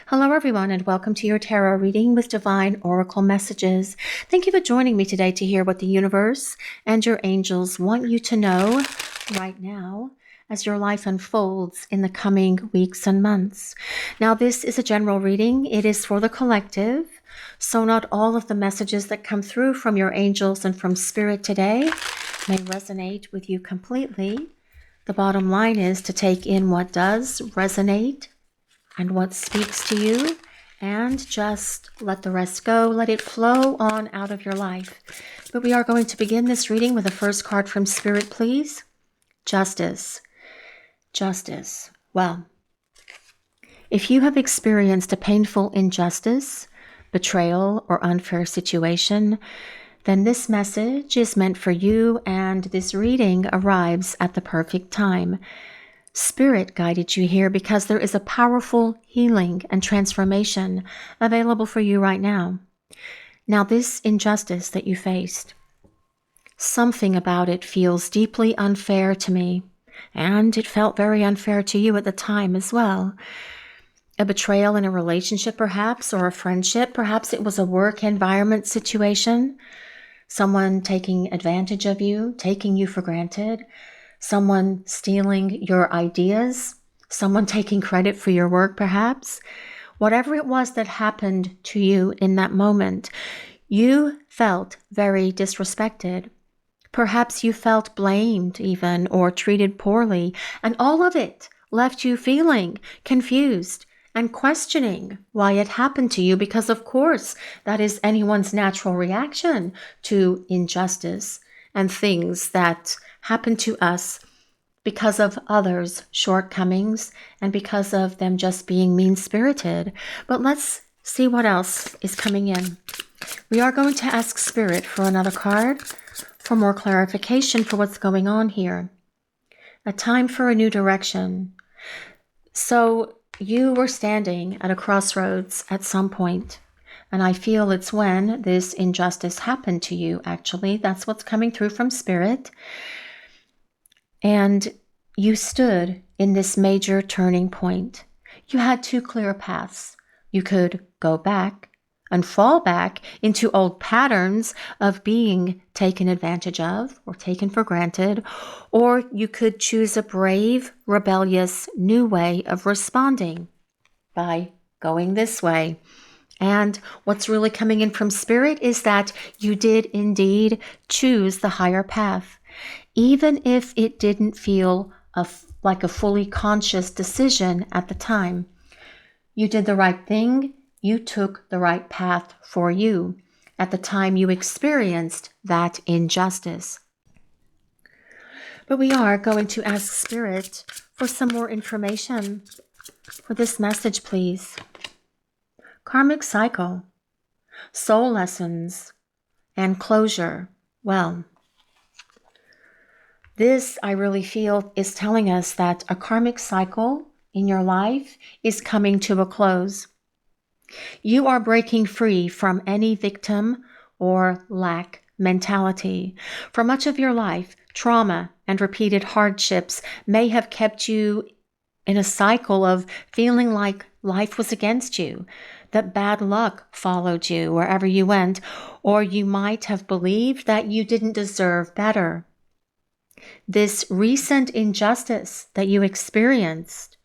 Hello, everyone, and welcome to your tarot reading with Divine Oracle Messages. Thank you for joining me today to hear what the universe and your angels want you to know right now as your life unfolds in the coming weeks and months. Now, this is a general reading. It is for the collective, so not all of the messages that come through from your angels and from Spirit today may resonate with you completely. The bottom line is to take in what does resonate and what speaks to you, and just let the rest go. Let it flow on out of your life. But we are going to begin this reading with the first card from Spirit, please. Justice. Justice. Well, if you have experienced a painful injustice, betrayal, or unfair situation, then this message is meant for you, and this reading arrives at the perfect time. Spirit guided you here because there is a powerful healing and transformation available for you right now. Now, this injustice that you faced, something about it feels deeply unfair to me, and it felt very unfair to you at the time as well. A betrayal in a relationship, perhaps, or a friendship. Perhaps it was a work environment situation. Someone taking advantage of you, taking you for granted. Someone stealing your ideas, someone taking credit for your work, perhaps. Whatever it was that happened to you in that moment, you felt very disrespected. Perhaps you felt blamed even, or treated poorly, and all of it left you feeling confused and questioning why it happened to you, because of course that is anyone's natural reaction to injustice and things that happen to us because of others' shortcomings and because of them just being mean-spirited. But let's see what else is coming in. We are going to ask Spirit for another card for more clarification for what's going on here. A time for a new direction. So you were standing at a crossroads at some point, and I feel it's when this injustice happened to you, actually. That's what's coming through from Spirit. And you stood in this major turning point. You had two clear paths. You could go back and fall back into old patterns of being taken advantage of or taken for granted, or you could choose a brave, rebellious, new way of responding by going this way. And what's really coming in from Spirit is that you did indeed choose the higher path. Even if it didn't feel like a fully conscious decision at the time. You did the right thing. You took the right path for you at the time you experienced that injustice. But we are going to ask Spirit for some more information for this message, please. Karmic cycle, soul lessons, and closure. Well, this, I really feel, is telling us that a karmic cycle in your life is coming to a close. You are breaking free from any victim or lack mentality. For much of your life, trauma and repeated hardships may have kept you in a cycle of feeling like life was against you, that bad luck followed you wherever you went, or you might have believed that you didn't deserve better. This recent injustice that you experienced,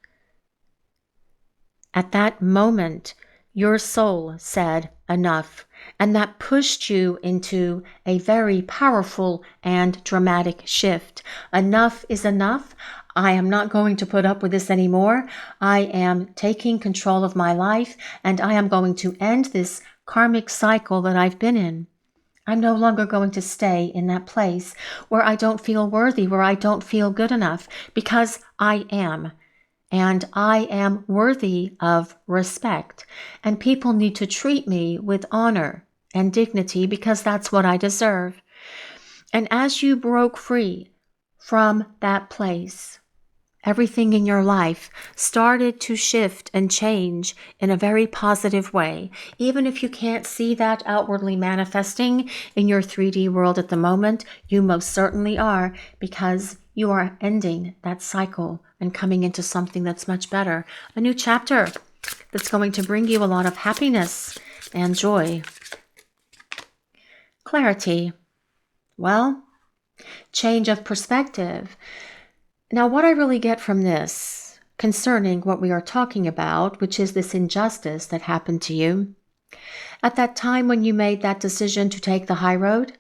at that moment, your soul said enough, and that pushed you into a very powerful and dramatic shift. Enough is enough. I am not going to put up with this anymore. I am taking control of my life, and I am going to end this karmic cycle that I've been in. I'm no longer going to stay in that place where I don't feel worthy, where I don't feel good enough, because I am. And I am worthy of respect. And people need to treat me with honor and dignity because that's what I deserve. And as you broke free from that place, everything in your life started to shift and change in a very positive way. Even if you can't see that outwardly manifesting in your 3D world at the moment, you most certainly are, because you are ending that cycle and coming into something that's much better. A new chapter that's going to bring you a lot of happiness and joy. Clarity. Well, change of perspective. Now, what I really get from this concerning what we are talking about, which is this injustice that happened to you, at that time when you made that decision to take the high road,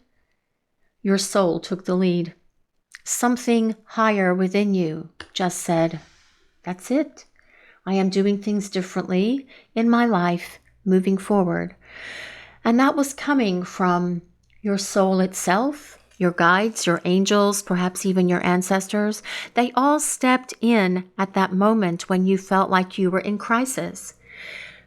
your soul took the lead. Something higher within you just said, that's it. I am doing things differently in my life moving forward. And that was coming from your soul itself, your guides, your angels, perhaps even your ancestors. They all stepped in at that moment when you felt like you were in crisis.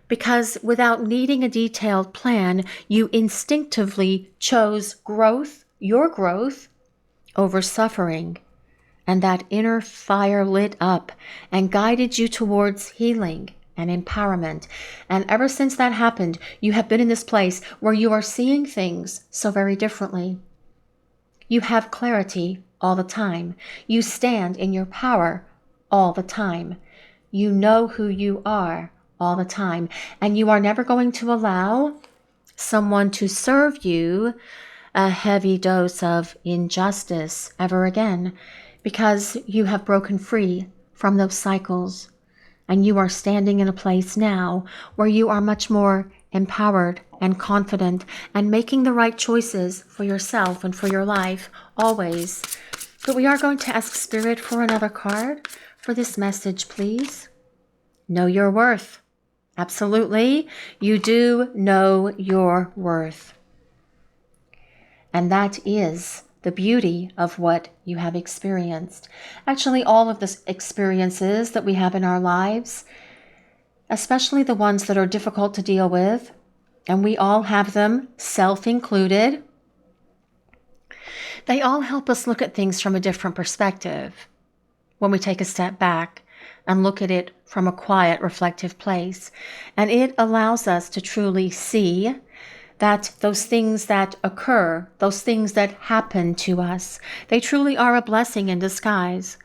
Because without needing a detailed plan, you instinctively chose growth, your growth, over suffering. And that inner fire lit up and guided you towards healing and empowerment. And ever since that happened, you have been in this place where you are seeing things so very differently. You have clarity all the time. You stand in your power all the time. You know who you are all the time. And you are never going to allow someone to serve you a heavy dose of injustice ever again, because you have broken free from those cycles. And you are standing in a place now where you are much more empowered and confident and making the right choices for yourself and for your life always. But we are going to ask Spirit for another card for this message, please. Know your worth. Absolutely. You do know your worth. And that is the beauty of what you have experienced. Actually, all of the experiences that we have in our lives, especially the ones that are difficult to deal with, and we all have them, self included, they all help us look at things from a different perspective when we take a step back and look at it from a quiet, reflective place. And it allows us to truly see that those things that occur, those things that happen to us, they truly are a blessing in disguise.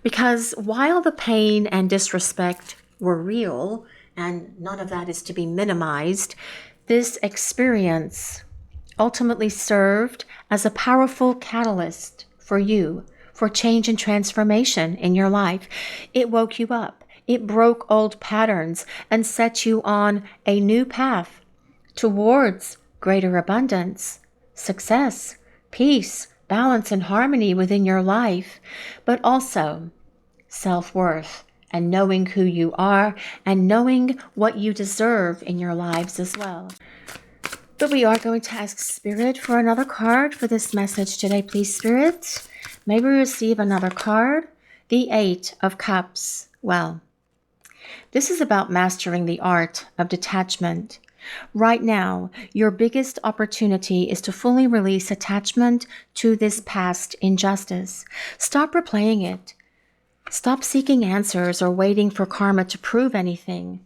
Because while the pain and disrespect were real, and none of that is to be minimized, this experience ultimately served as a powerful catalyst for you, for change and transformation in your life. It woke you up. It broke old patterns and set you on a new path towards greater abundance, success, peace, balance, and harmony within your life, but also self-worth and knowing who you are and knowing what you deserve in your lives as well. But we are going to ask Spirit for another card for this message today, please, Spirit. May we receive another card, the Eight of Cups. Well, this is about mastering the art of detachment. Right now, your biggest opportunity is to fully release attachment to this past injustice. Stop replaying it. Stop seeking answers or waiting for karma to prove anything.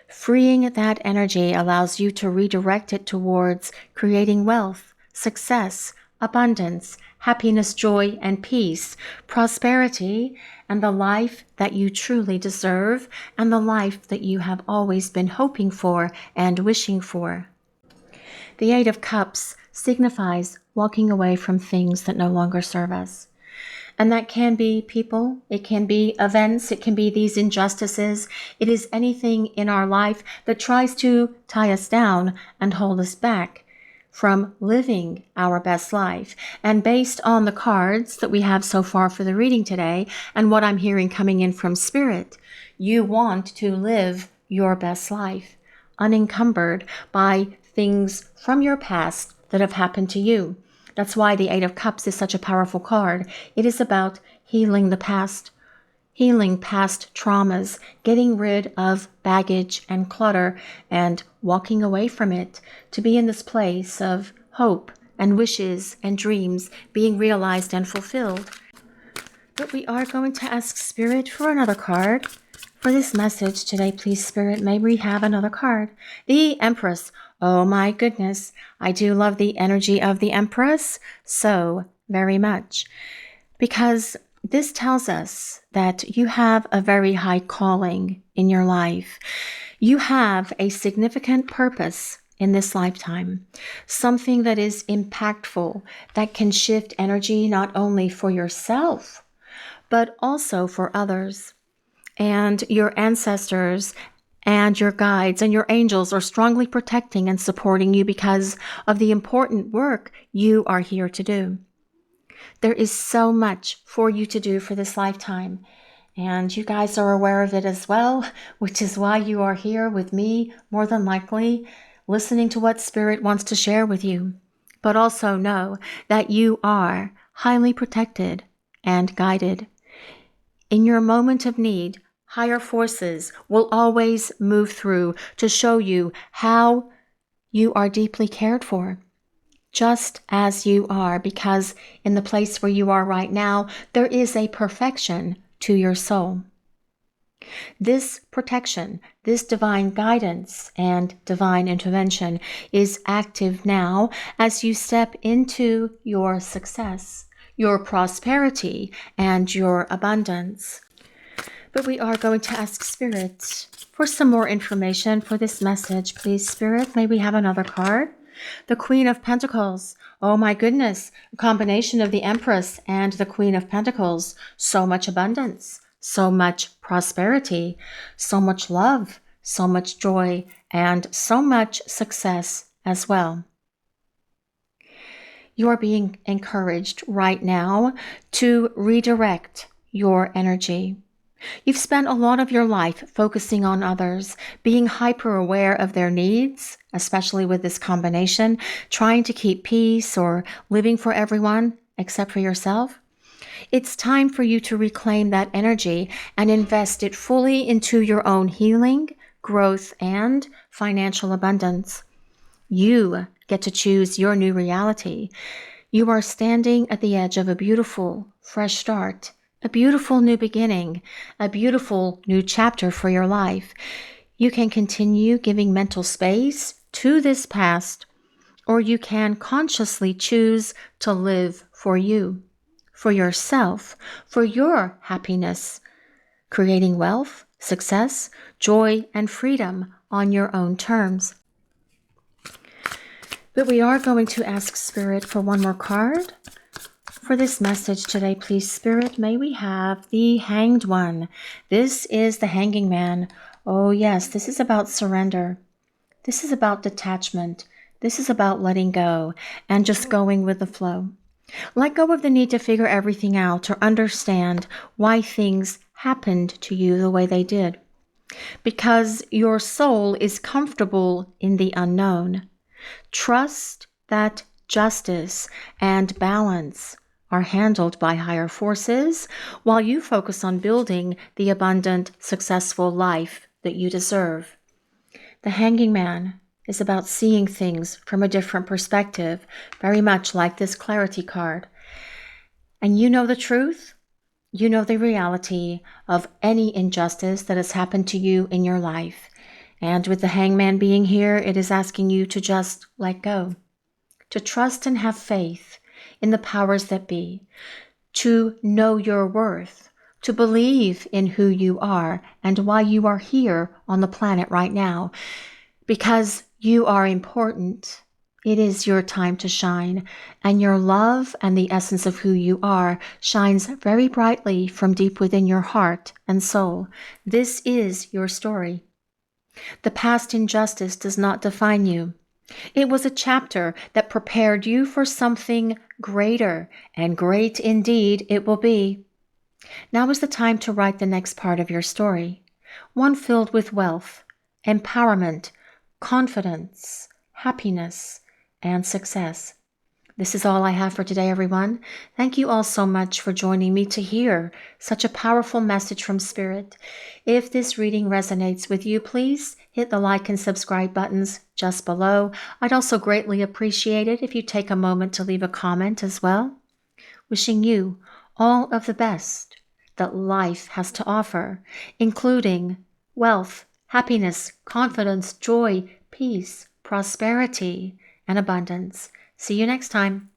Freeing that energy allows you to redirect it towards creating wealth, success, abundance, happiness, joy, and peace, prosperity, and the life that you truly deserve, and the life that you have always been hoping for and wishing for. The Eight of Cups signifies walking away from things that no longer serve us. And that can be people, it can be events, it can be these injustices. It is anything in our life that tries to tie us down and hold us back from living our best life. And based on the cards that we have so far for the reading today and what I'm hearing coming in from Spirit, you want to live your best life, unencumbered by things from your past that have happened to you. That's why the Eight of Cups is such a powerful card. It is about healing the past, healing past traumas, getting rid of baggage and clutter, and walking away from it to be in this place of hope and wishes and dreams being realized and fulfilled. But we are going to ask Spirit for another card for this message today, please, Spirit. May we have another card? The Empress. Oh my goodness, I do love the energy of the Empress so very much, because this tells us that you have a very high calling in your life. You have a significant purpose in this lifetime, something that is impactful, that can shift energy not only for yourself, but also for others. And your ancestors and your guides and your angels are strongly protecting and supporting you because of the important work you are here to do. There is so much for you to do for this lifetime, and you guys are aware of it as well, which is why you are here with me, more than likely, listening to what Spirit wants to share with you. But also know that you are highly protected and guided. In your moment of need, higher forces will always move through to show you how you are deeply cared for, just as you are, because in the place where you are right now, there is a perfection to your soul. This protection, this divine guidance and divine intervention is active now as you step into your success, your prosperity, and your abundance. But we are going to ask Spirit for some more information for this message. Please, Spirit, may we have another card? The Queen of Pentacles. Oh my goodness, a combination of the Empress and the Queen of Pentacles. So much abundance, so much prosperity, so much love, so much joy, and so much success as well. You are being encouraged right now to redirect your energy. You've spent a lot of your life focusing on others, being hyper aware of their needs, especially with this combination, trying to keep peace or living for everyone except for yourself. It's time for you to reclaim that energy and invest it fully into your own healing, growth, and financial abundance. You get to choose your new reality. You are standing at the edge of a beautiful, fresh start. A beautiful new beginning, a beautiful new chapter for your life. You can continue giving mental space to this past, or you can consciously choose to live for you, for yourself, for your happiness, creating wealth, success, joy, and freedom on your own terms. But we are going to ask Spirit for one more card. For this message today, please, Spirit, may we have the Hanged One. This is the Hanging Man. Oh yes, this is about surrender. This is about detachment. This is about letting go and just going with the flow. Let go of the need to figure everything out or understand why things happened to you the way they did. Because your soul is comfortable in the unknown. Trust that justice and balance are handled by higher forces, while you focus on building the abundant, successful life that you deserve. The Hanging Man is about seeing things from a different perspective, very much like this clarity card. And you know the truth, you know the reality of any injustice that has happened to you in your life. And with the Hangman being here, it is asking you to just let go, to trust and have faith in the powers that be, to know your worth, to believe in who you are and why you are here on the planet right now. Because you are important. It is your time to shine, and your love and the essence of who you are shines very brightly from deep within your heart and soul. This is your story. The past injustice does not define you. It was a chapter that prepared you for something greater, and great indeed it will be. Now is the time to write the next part of your story, one filled with wealth, empowerment, confidence, happiness, and success. This is all I have for today, everyone. Thank you all so much for joining me to hear such a powerful message from Spirit. If this reading resonates with you, please hit the like and subscribe buttons just below. I'd also greatly appreciate it if you take a moment to leave a comment as well. Wishing you all of the best that life has to offer, including wealth, happiness, confidence, joy, peace, prosperity, and abundance. See you next time.